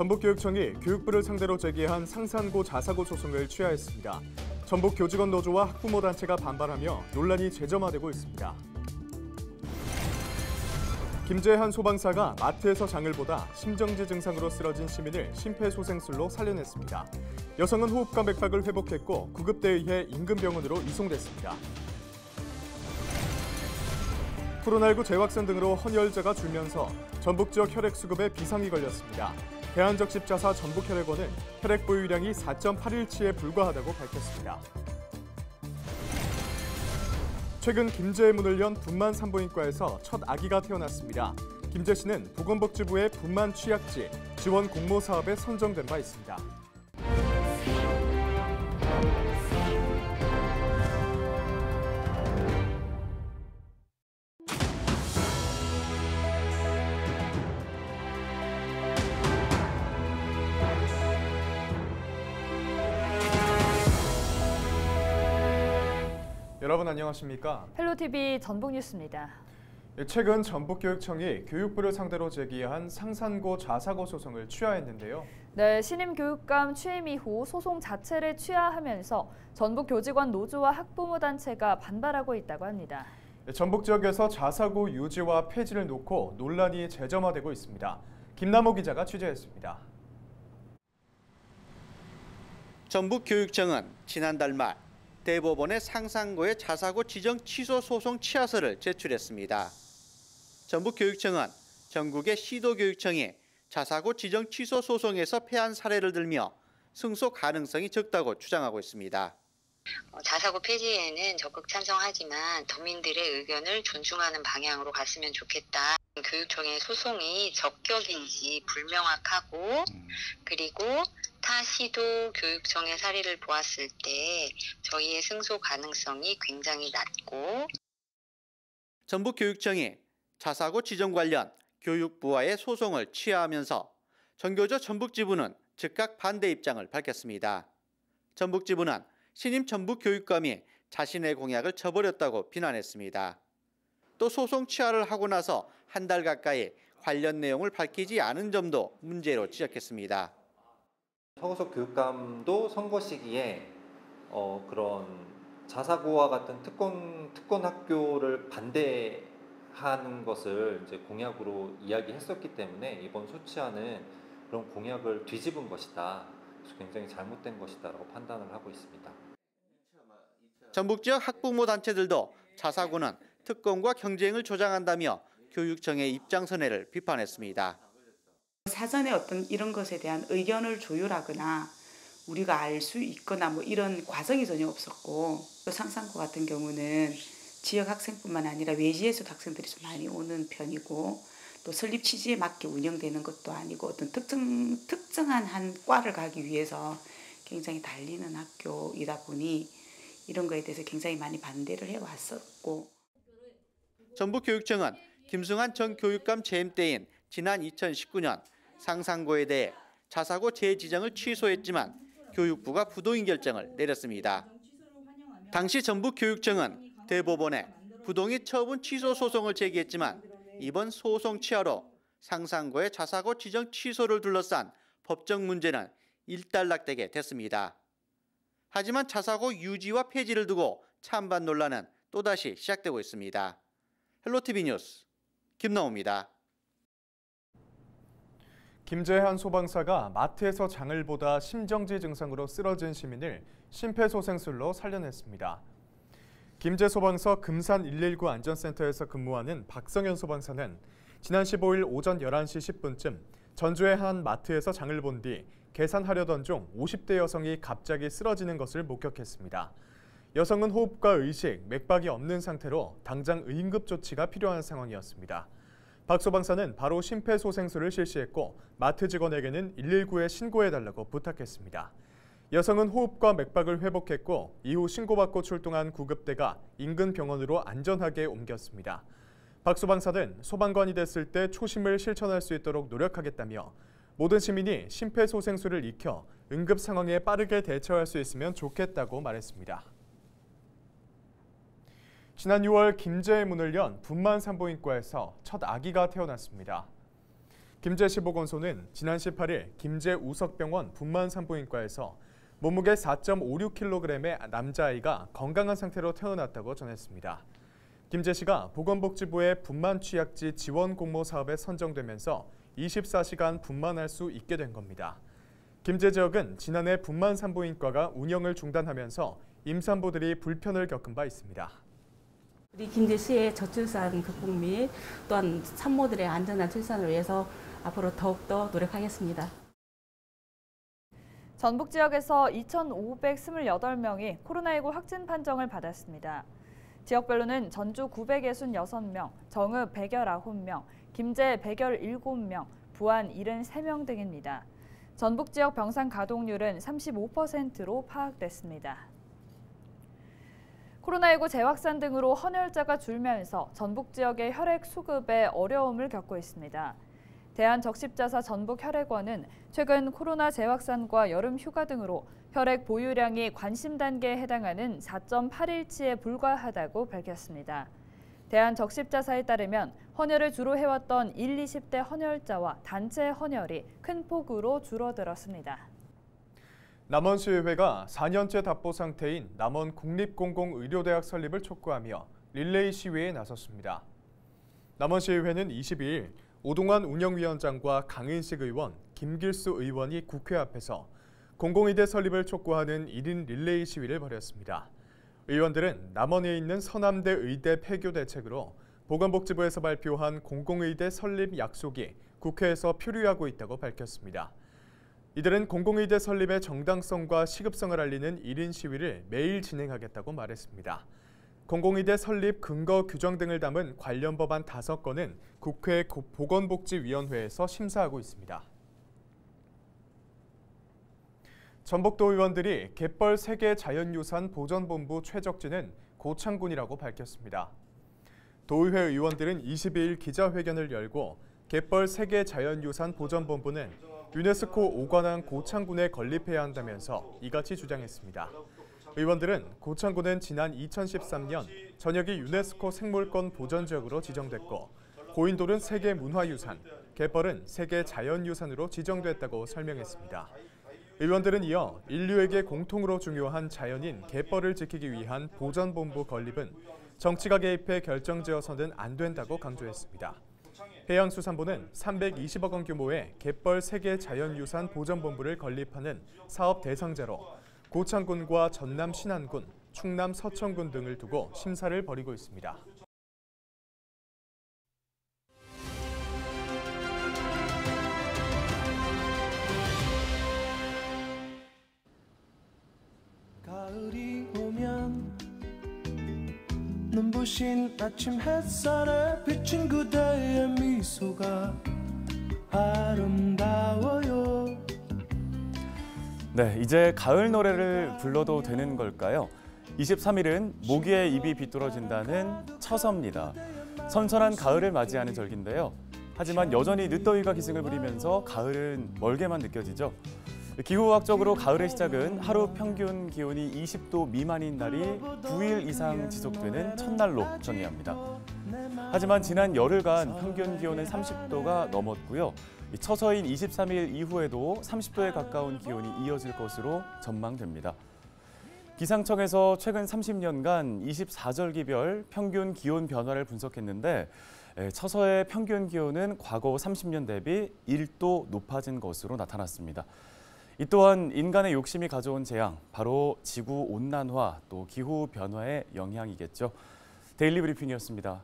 전북교육청이 교육부를 상대로 제기한 상산고 자사고 소송을 취하했습니다. 전북교직원노조와 학부모단체가 반발하며 논란이 재점화되고 있습니다. 김재한 소방사가 마트에서 장을 보다 심정지 증상으로 쓰러진 시민을 심폐소생술로 살려냈습니다. 여성은 호흡과 맥박을 회복했고 구급대에 의해 인근병원으로 이송됐습니다. 코로나19 재확산 등으로 헌혈자가 줄면서 전북 지역 혈액 수급에 비상이 걸렸습니다. 대한적십자사 전북혈액원은 혈액 보유량이 4.8일치에 불과하다고 밝혔습니다. 최근 김제의 문을 연 분만 산부인과에서 첫 아기가 태어났습니다. 김제 씨는 보건복지부의 분만 취약지 지원 공모 사업에 선정된 바 있습니다. 여러분 안녕하십니까? 헬로티비 전북뉴스입니다. 최근 전북교육청이 교육부를 상대로 제기한 상산고 자사고 소송을 취하했는데요. 네, 신임 교육감 취임 이후 소송 자체를 취하하면서 전북교직원 노조와 학부모 단체가 반발하고 있다고 합니다. 전북 지역에서 자사고 유지와 폐지를 놓고 논란이 재점화되고 있습니다. 김남호 기자가 취재했습니다. 전북교육청은 지난달 말 대법원에 상산고의 자사고 지정 취소 소송 취하서를 제출했습니다. 전북교육청은 전국의 시도교육청이 자사고 지정 취소 소송에서 패한 사례를 들며 승소 가능성이 적다고 주장하고 있습니다. 자사고 폐지에는 적극 찬성하지만 도민들의 의견을 존중하는 방향으로 갔으면 좋겠다. 교육청의 소송이 적격인지 불명확하고 그리고 타 시도 교육청의 사례를 보았을 때 저희의 승소 가능성이 굉장히 낮고 전북교육청이 자사고 지정 관련 교육부와의 소송을 취하하면서 전교조 전북지부는 즉각 반대 입장을 밝혔습니다. 전북지부는 신임 전북교육감이 자신의 공약을 저버렸다고 비난했습니다. 또 소송 취하를 하고 나서 한 달 가까이 관련 내용을 밝히지 않은 점도 문제로 지적했습니다. 서구석 교육감도 선거 시기에 그런 자사고와 같은 특권 학교를 반대하는 것을 이제 공약으로 이야기했었기 때문에 이번 소취하는 그런 공약을 뒤집은 것이다. 굉장히 잘못된 것이다라고 판단을 하고 있습니다. 전북 지역 학부모 단체들도 자사고는 특권과 경쟁을 조장한다며 교육청의 입장 선회를 비판했습니다. 사전에 어떤 이런 것에 대한 의견을 조율하거나 우리가 알 수 있거나 뭐 이런 과정이 전혀 없었고 상산고 같은 경우는 지역 학생뿐만 아니라 외지에서도 학생들이 좀 많이 오는 편이고 또 설립 취지에 맞게 운영되는 것도 아니고 어떤 특정한 한 과를 가기 위해서 굉장히 달리는 학교이다 보니 이런 거에 대해서 굉장히 많이 반대를 해왔었고 전북교육청은 김승환 전 교육감 재임 때인 지난 2019년 상산고에 대해 자사고 재지정을 취소했지만 교육부가 부동의 결정을 내렸습니다. 당시 전북교육청은 대법원에 부동의 처분 취소 소송을 제기했지만 이번 소송 취하로 상산고의 자사고 지정 취소를 둘러싼 법적 문제는 일단락되게 됐습니다. 하지만 자사고 유지와 폐지를 두고 찬반 논란은 또다시 시작되고 있습니다. 헬로티비 뉴스 김나호입니다. 김재한 소방사가 마트에서 장을 보다 심정지 증상으로 쓰러진 시민을 심폐소생술로 살려냈습니다. 김제 소방서 금산 119 안전센터에서 근무하는 박성현 소방사는 지난 15일 오전 11시 10분쯤 전주의 한 마트에서 장을 본 뒤 계산하려던 중 50대 여성이 갑자기 쓰러지는 것을 목격했습니다. 여성은 호흡과 의식, 맥박이 없는 상태로 당장 응급 조치가 필요한 상황이었습니다. 박 소방사는 바로 심폐소생술을 실시했고 마트 직원에게는 119에 신고해달라고 부탁했습니다. 여성은 호흡과 맥박을 회복했고 이후 신고받고 출동한 구급대가 인근 병원으로 안전하게 옮겼습니다. 박 소방사는 소방관이 됐을 때 초심을 실천할 수 있도록 노력하겠다며 모든 시민이 심폐소생술을 익혀 응급 상황에 빠르게 대처할 수 있으면 좋겠다고 말했습니다. 지난 6월 김제의 문을 연 분만 산부인과에서 첫 아기가 태어났습니다. 김제시 보건소는 지난 18일 김제 우석병원 분만산부인과에서 몸무게 4.56kg의 남자아이가 건강한 상태로 태어났다고 전했습니다. 김제시가 보건복지부의 분만취약지 지원 공모 사업에 선정되면서 24시간 분만할 수 있게 된 겁니다. 김제 지역은 지난해 분만산부인과가 운영을 중단하면서 임산부들이 불편을 겪은 바 있습니다. 우리 김제시의 저출산 극복 및 또한 산모들의 안전한 출산을 위해서 앞으로 더욱더 노력하겠습니다. 전북 지역에서 2,528명이 코로나19 확진 판정을 받았습니다. 지역별로는 전주 966명, 정읍 119명, 김제 117명, 부안 73명 등입니다. 전북 지역 병상 가동률은 35%로 파악됐습니다. 코로나19 재확산 등으로 헌혈자가 줄면서 전북 지역의 혈액 수급에 어려움을 겪고 있습니다. 대한적십자사 전북혈액원은 최근 코로나 재확산과 여름 휴가 등으로 혈액 보유량이 관심 단계에 해당하는 4.8일치에 불과하다고 밝혔습니다. 대한적십자사에 따르면 헌혈을 주로 해왔던 20, 20대 헌혈자와 단체 헌혈이 큰 폭으로 줄어들었습니다. 남원시의회가 4년째 답보 상태인 남원 국립공공의료대학 설립을 촉구하며 릴레이 시위에 나섰습니다. 남원시의회는 22일 오동환 운영위원장과 강인식 의원, 김길수 의원이 국회 앞에서 공공의대 설립을 촉구하는 1인 릴레이 시위를 벌였습니다. 의원들은 남원에 있는 서남대 의대 폐교 대책으로 보건복지부에서 발표한 공공의대 설립 약속이 국회에서 표류하고 있다고 밝혔습니다. 이들은 공공의대 설립의 정당성과 시급성을 알리는 1인 시위를 매일 진행하겠다고 말했습니다. 공공의대 설립 근거 규정 등을 담은 관련 법안 5건은 국회 보건복지위원회에서 심사하고 있습니다. 전북도 의원들이 갯벌 세계 자연유산 보전본부 최적지는 고창군이라고 밝혔습니다. 도의회 의원들은 22일 기자회견을 열고 갯벌 세계 자연유산 보전본부는 유네스코 5관왕 고창군에 건립해야 한다면서 이같이 주장했습니다. 의원들은 고창군은 지난 2013년 전역이 유네스코 생물권 보전지역으로 지정됐고 고인돌은 세계 문화유산, 갯벌은 세계 자연유산으로 지정됐다고 설명했습니다. 의원들은 이어 인류에게 공통으로 중요한 자연인 갯벌을 지키기 위한 보전본부 건립은 정치가 개입해 결정지어서는 안 된다고 강조했습니다. 해양수산부는 320억 원 규모의 갯벌 세계 자연유산 보전본부를 건립하는 사업 대상자로 고창군과 전남 신안군, 충남 서천군 등을 두고 심사를 벌이고 있습니다. 가을이 오면 눈부신 아침 햇살에 비친 그대의 미소가 아름다워요. 네, 이제 가을 노래를 불러도 되는 걸까요? 23일은 모기의 입이 비뚤어진다는 처서입니다. 선선한 가을을 맞이하는 절기인데요. 하지만 여전히 늦더위가 기승을 부리면서 가을은 멀게만 느껴지죠. 기후학적으로 가을의 시작은 하루 평균 기온이 20도 미만인 날이 9일 이상 지속되는 첫날로 정의합니다. 하지만 지난 열흘간 평균 기온은 30도가 넘었고요. 처서인 23일 이후에도 30도에 가까운 기온이 이어질 것으로 전망됩니다. 기상청에서 최근 30년간 24절기별 평균 기온 변화를 분석했는데 처서의 평균 기온은 과거 30년 대비 1도 높아진 것으로 나타났습니다. 이 또한 인간의 욕심이 가져온 재앙, 바로 지구 온난화 또 기후 변화의 영향이겠죠. 데일리 브리핑이었습니다.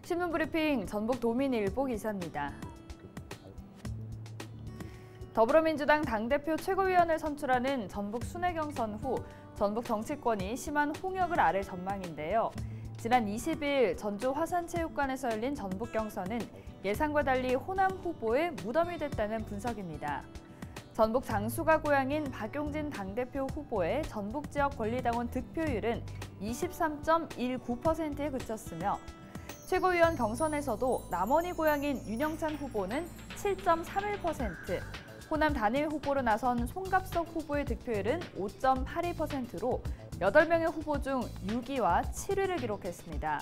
신문 브리핑 전북 도민일보 기사입니다. 더불어민주당 당대표 최고위원을 선출하는 전북 순회경선 후 전북 정치권이 심한 홍역을 앓을 전망인데요. 지난 20일 전주 화산체육관에서 열린 전북 경선은 예상과 달리 호남 후보의 무덤이 됐다는 분석입니다. 전북 장수가 고향인 박용진 당대표 후보의 전북 지역 권리당원 득표율은 23.19%에 그쳤으며 최고위원 경선에서도 남원이 고향인 윤영찬 후보는 7.31%, 호남 단일 후보로 나선 송갑석 후보의 득표율은 5.82%로 8명의 후보 중 6위와 7위를 기록했습니다.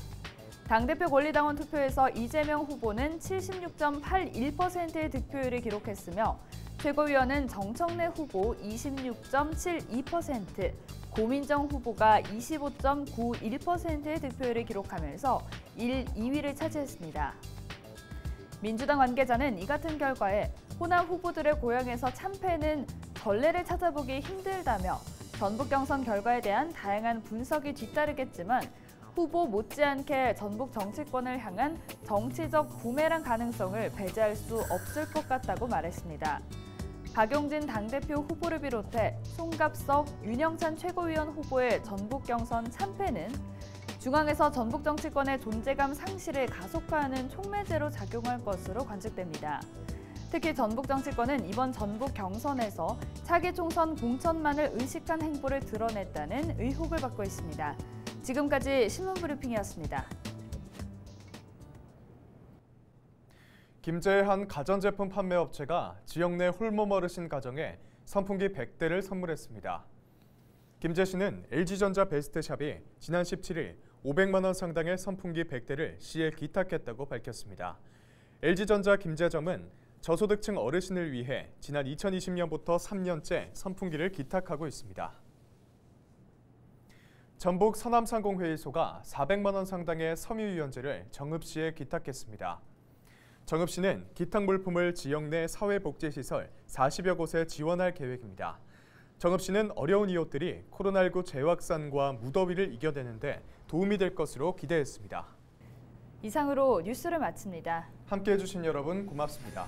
당대표 권리당원 투표에서 이재명 후보는 76.81%의 득표율을 기록했으며 최고위원은 정청래 후보 26.72%, 고민정 후보가 25.91%의 득표율을 기록하면서 1, 2위를 차지했습니다. 민주당 관계자는 이 같은 결과에 호남 후보들의 고향에서 참패는 전례를 찾아보기 힘들다며 전북 경선 결과에 대한 다양한 분석이 뒤따르겠지만 후보 못지않게 전북 정치권을 향한 정치적 부메랑 가능성을 배제할 수 없을 것 같다고 말했습니다. 박용진 당대표 후보를 비롯해 송갑석, 윤영찬 최고위원 후보의 전북 경선 참패는 중앙에서 전북 정치권의 존재감 상실을 가속화하는 촉매제로 작용할 것으로 관측됩니다. 특히 전북 정치권은 이번 전북 경선에서 차기 총선 공천만을 의식한 행보를 드러냈다는 의혹을 받고 있습니다. 지금까지 신문브리핑이었습니다. 김제의 한 가전제품 판매업체가 지역 내 홀몸 어르신 가정에 선풍기 100대를 선물했습니다. 김제시는 LG전자 베스트샵이 지난 17일 500만 원 상당의 선풍기 100대를 시에 기탁했다고 밝혔습니다. LG전자 김제점은 저소득층 어르신을 위해 지난 2020년부터 3년째 선풍기를 기탁하고 있습니다. 전북 서남상공회의소가 400만 원 상당의 섬유유연제를 정읍시에 기탁했습니다. 정읍시는 기탁 물품을 지역 내 사회복지시설 40여 곳에 지원할 계획입니다. 정읍시는 어려운 이웃들이 코로나19 재확산과 무더위를 이겨내는 데 도움이 될 것으로 기대했습니다. 이상으로 뉴스를 마칩니다. 함께해 주신 여러분 고맙습니다.